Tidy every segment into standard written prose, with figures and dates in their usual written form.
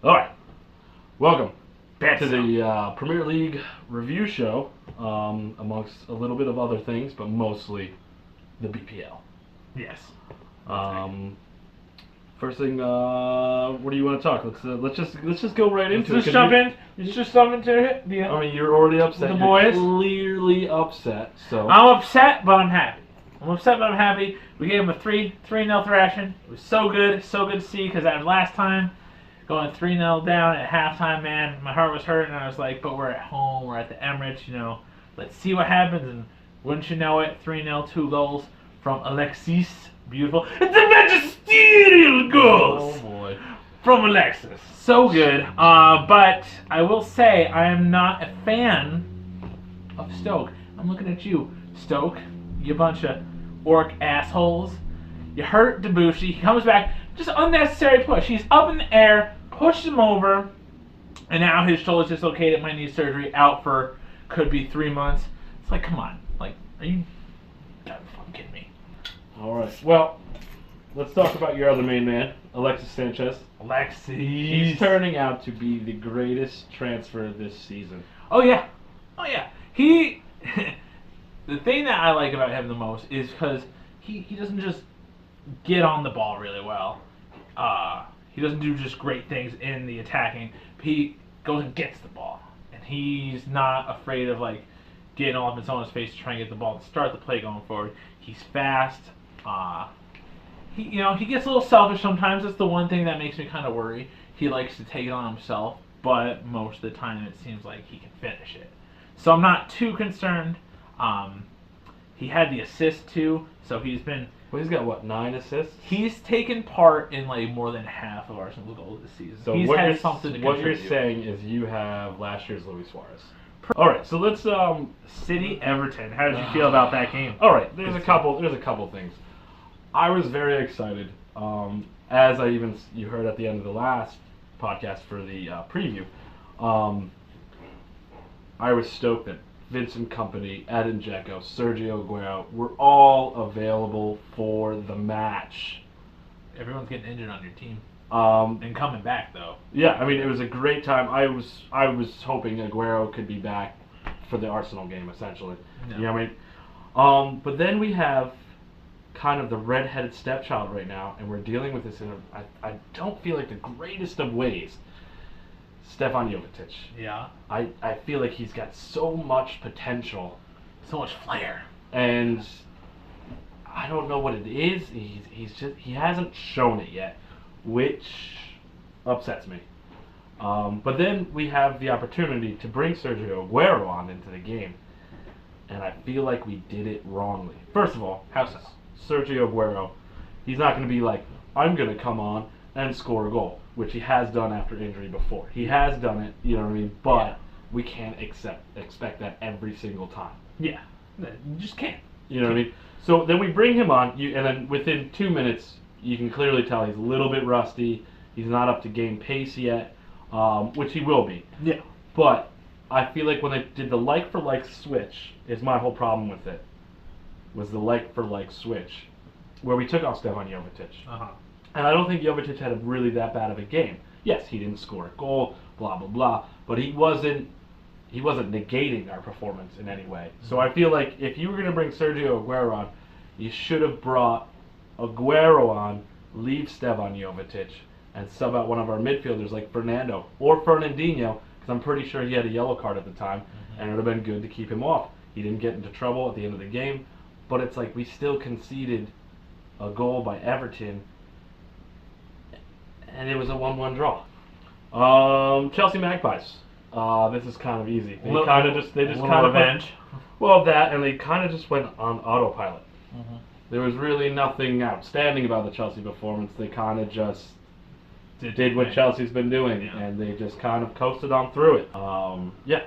All right, welcome Banter to the Premier League review show, amongst a little bit of other things, but mostly the BPL. Yes. First thing, what do you want to talk? Let's just go right into Let's it. just jump in. Let's just jump into it. I mean, you're already upset. The You're boys. clearly upset. So I'm upset, but I'm happy. We gave him a 3-0 thrashing. It was so good to see, because that was last time going 3-0 down at halftime. Man, my heart was hurting, and I was like, but we're at home, we're at the Emirates, let's see what happens. And wouldn't you know it, 3-0, 2 goals from Alexis. Beautiful. It's a magisterial goals. Oh boy. From Alexis. So good. But I will say I am not a fan of Stoke. I'm looking at you, Stoke. You bunch of orc assholes. You hurt Debussy. He comes back. Just unnecessary push. He's up in the air, pushed him over, and now his shoulder's dislocated, might need surgery, out for could be 3 months. It's like, come on. Like, are you fucking kidding me? All right. Well, let's talk about your other main man, Alexis Sanchez. Alexis. He's turning out to be the greatest transfer this season. Oh yeah. He. The thing that I like about him the most is because he doesn't just get on the ball really well. He doesn't do just great things in the attacking. He goes and gets the ball, and he's not afraid of getting all up in someone's face to try and get the ball to start the play going forward. He's fast. He gets a little selfish sometimes. That's the one thing that makes me kind of worry. He likes to take it on himself, but most of the time it seems like he can finish it. So I'm not too concerned. He had the assist too, so he's been. Well, he's got what, 9 assists? He's taken part in more than half of Arsenal's goals this season. So he's what had you're, something to what contribute. you're saying is you have last year's Luis Suarez. All right, so let's City Everton. How did you feel about that game? All right, there's a couple things. I was very excited, as you heard at the end of the last podcast for the preview. I was stoked that Vincent Kompany, Edin Dzeko, Sergio Aguero were all available for the match. Everyone's getting injured on your team. And coming back though. Yeah, I mean it was a great time. I was hoping Aguero could be back for the Arsenal game, essentially. No. You know what I mean? But then we have kind of the red-headed stepchild right now, and we're dealing with this in I don't feel like the greatest of ways. Stefan Jovetic. Yeah. I feel like he's got so much potential. So much flair. And I don't know what it is. He hasn't shown it yet, which upsets me. But then we have the opportunity to bring Sergio Aguero on into the game, and I feel like we did it wrongly. First of all, How so? Sergio Aguero, he's not going to be like, I'm going to come on and score a goal, which he has done after injury before. He has done it, you know what I mean? But yeah. We can't expect that every single time. Yeah, you just can't. You know what I mean? So then we bring him on, and then within 2 minutes, you can clearly tell he's a little bit rusty. He's not up to game pace yet, which he will be. Yeah. But I feel like when they did the like-for-like switch, is my whole problem with it, was the like-for-like switch, where we took off Stefan Jovetic. Uh-huh. And I don't think Jovetic had really that bad of a game. Yes, he didn't score a goal, blah, blah, blah, but he wasn't negating our performance in any way. So I feel like if you were going to bring Sergio Aguero on, you should have brought Aguero on, leave Stefan Jovetic, and sub out one of our midfielders like Fernando or Fernandinho, because I'm pretty sure he had a yellow card at the time, and it would have been good to keep him off. He didn't get into trouble at the end of the game, but it's like we still conceded a goal by Everton, and it was a 1-1 draw. Chelsea Magpies. This is kind of easy. They just kind of revenge. That, and they kind of just went on autopilot. Mm-hmm. There was really nothing outstanding about the Chelsea performance. They kind of just did what Chelsea's been doing, and they just kind of coasted on through it. Yeah.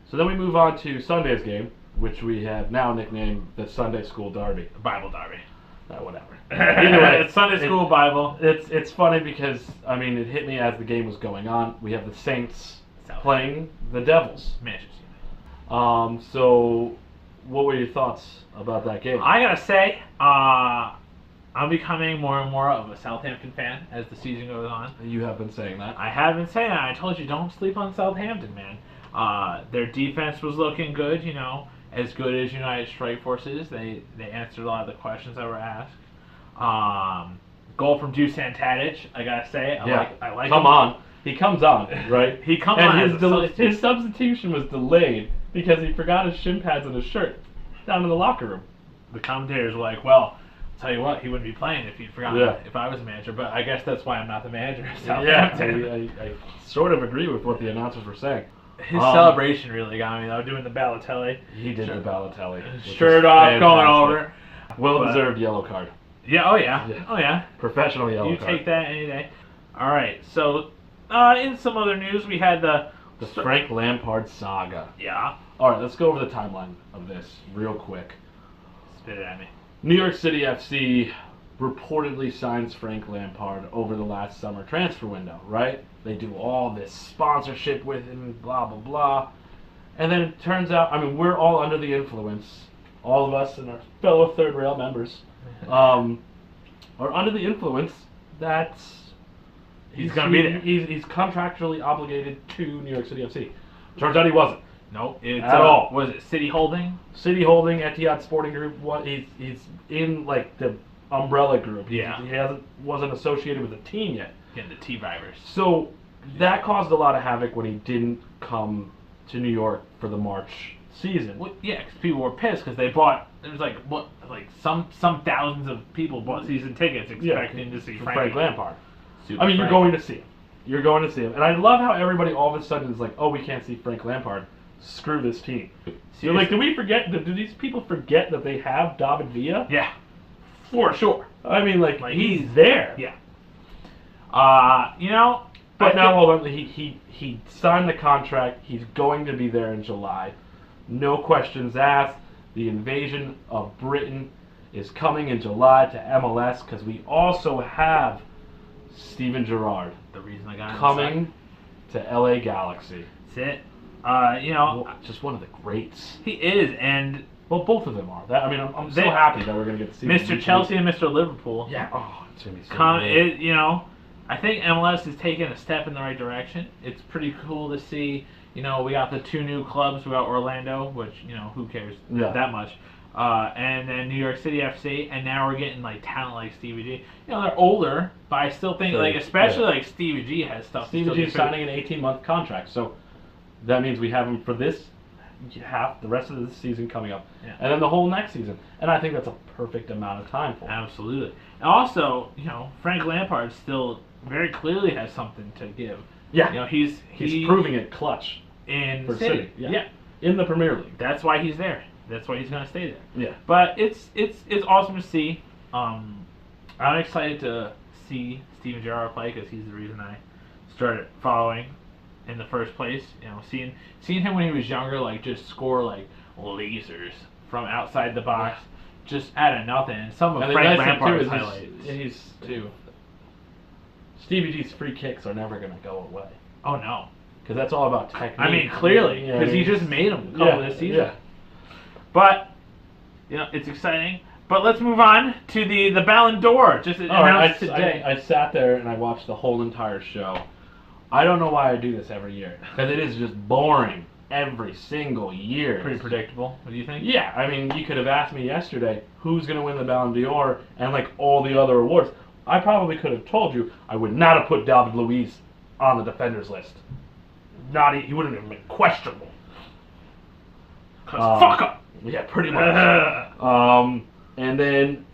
So then we move on to Sunday's game, which we have now nicknamed the Sunday School Derby. Bible Derby. Whatever. Either way, it's Sunday School Bible. It's funny because, I mean, it hit me as the game was going on. We have the Saints playing the Devils. Manchester. So what were your thoughts about that game? I gotta say, I I'm becoming more and more of a Southampton fan as the season goes on. You have been saying that. I have been saying that. I told you, don't sleep on Southampton, man. Their defense was looking good, as good as United Strike Forces. They answered a lot of the questions that were asked. Goal from Dusan Tadic, I gotta say. I like Come him. on. He comes on, right? He comes on. And his substitution was delayed because he forgot his shin pads and his shirt down in the locker room. The commentators were like, well, I'll tell you what, he wouldn't be playing if he'd forgotten if I was a manager. But I guess that's why I'm not the manager of Southampton. I sort of agree with what the announcers were saying. His celebration really got me, though, doing the Balotelli. He did the Balotelli. Shirt off, going over. Well-deserved yellow card. Yeah, oh yeah. Professional yellow card. You take that any day. All right, so in some other news, we had the Frank Lampard saga. Yeah. All right, let's go over the timeline of this real quick. Spit it at me. New York City FC reportedly signs Frank Lampard over the last summer transfer window, right? They do all this sponsorship with him, blah, blah, blah. And then it turns out, we're all under the influence. All of us and our fellow third rail members are under the influence that he's going to be there. He's contractually obligated to New York City FC. Turns out he wasn't. Nope. At all. Was it City Holding? City Holding, Etihad Sporting Group. He's in like the umbrella group. He wasn't associated with the team yet. Getting the T-virus. So that caused a lot of havoc when he didn't come to New York for the March season. Well, yeah, because people were pissed because they bought. There was some thousands of people bought season tickets expecting to see Frank Lampard. You're going to see him. You're going to see him. And I love how everybody all of a sudden is like, oh, we can't see Frank Lampard. Screw this team. So like, do we forget? Do these people forget that they have David Villa? Yeah, for sure. He's there. Yeah. But now he signed the contract. He's going to be there in July. No questions asked. The invasion of Britain is coming in July to MLS because we also have Steven Gerrard. The reason I got coming to LA Galaxy. That's it. Just one of the greats. He is, and both of them are. I'm so happy that we're gonna get to see Mr. Chelsea and Mr. Liverpool. Yeah. Oh, it's gonna be so good. I think MLS is taking a step in the right direction. It's pretty cool to see. We got the two new clubs. We got Orlando, which who cares that much, and then New York City FC, and now we're getting like talent like Stevie G. They're older, but I still think especially Stevie G has stuff. Stevie G is signing an 18-month contract, so that means we have him for the rest of this season coming up, and then the whole next season. And I think that's a perfect amount of time for him. Absolutely. And also, Frank Lampard still very clearly has something to give. Yeah. He's proving it clutch in for City. Yeah. In the Premier League. That's why he's there. That's why he's going to stay there. Yeah. But it's awesome to see. I'm excited to see Steven Gerrard play because he's the reason I started following in the first place. Seeing him when he was younger, just score lasers from outside the box, just out of nothing. And some of Frank Lampard's highlights. Stevie G's free kicks are never going to go away. Oh no, because that's all about technique. Clearly, because he just made them a couple this season. Yeah. But it's exciting. But let's move on to the Ballon d'Or. Just announced today. I sat there and I watched the whole entire show. I don't know why I do this every year because it is just boring every single year. Pretty predictable. What do you think? Yeah, you could have asked me yesterday who's going to win the Ballon d'Or and all the other awards. I probably could have told you I would not have put David Luiz on the defenders list. He wouldn't have been questionable. Fuck up. Yeah, pretty much. And then,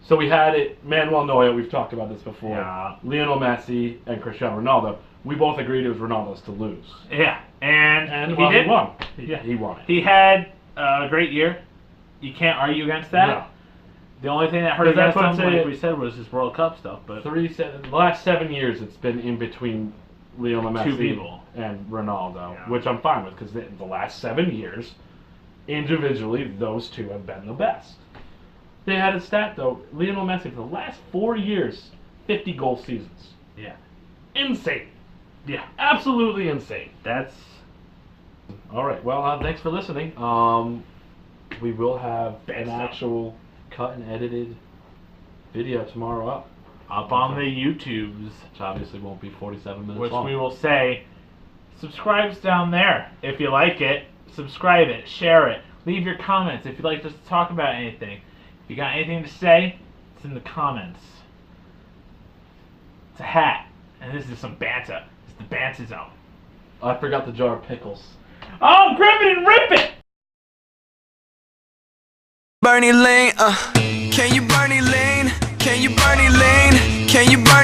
so we had it. Manuel Neuer. We've talked about this before. Yeah. Lionel Messi and Cristiano Ronaldo. We both agreed it was Ronaldo's to lose. Yeah, and he did. Won. He won it. He had a great year. You can't argue against that. No. The only thing that hurt against him, like we said, was his World Cup stuff. But the last 7 years, it's been in between Lionel Messi two people and Ronaldo, which I'm fine with because the last 7 years, individually, those two have been the best. They had a stat though. Lionel Messi for the last 4 years, 50 goal seasons. Yeah, insane. Yeah, absolutely insane. That's all right. Well, thanks for listening. We will have an actual cut and edited video tomorrow up on the YouTubes, which obviously won't be 47 minutes which long. we will say, subscribe's down there. If you like it, subscribe it, share it, leave your comments if you'd like us to talk about anything. If you got anything to say, it's in the comments. It's a hat, and this is some banter. It's the Banter Zone. I forgot the jar of pickles. Oh, grip it and rip it! Bernie Lane, can you Bernie Lane? Can you Bernie Lane? Can you Bernie?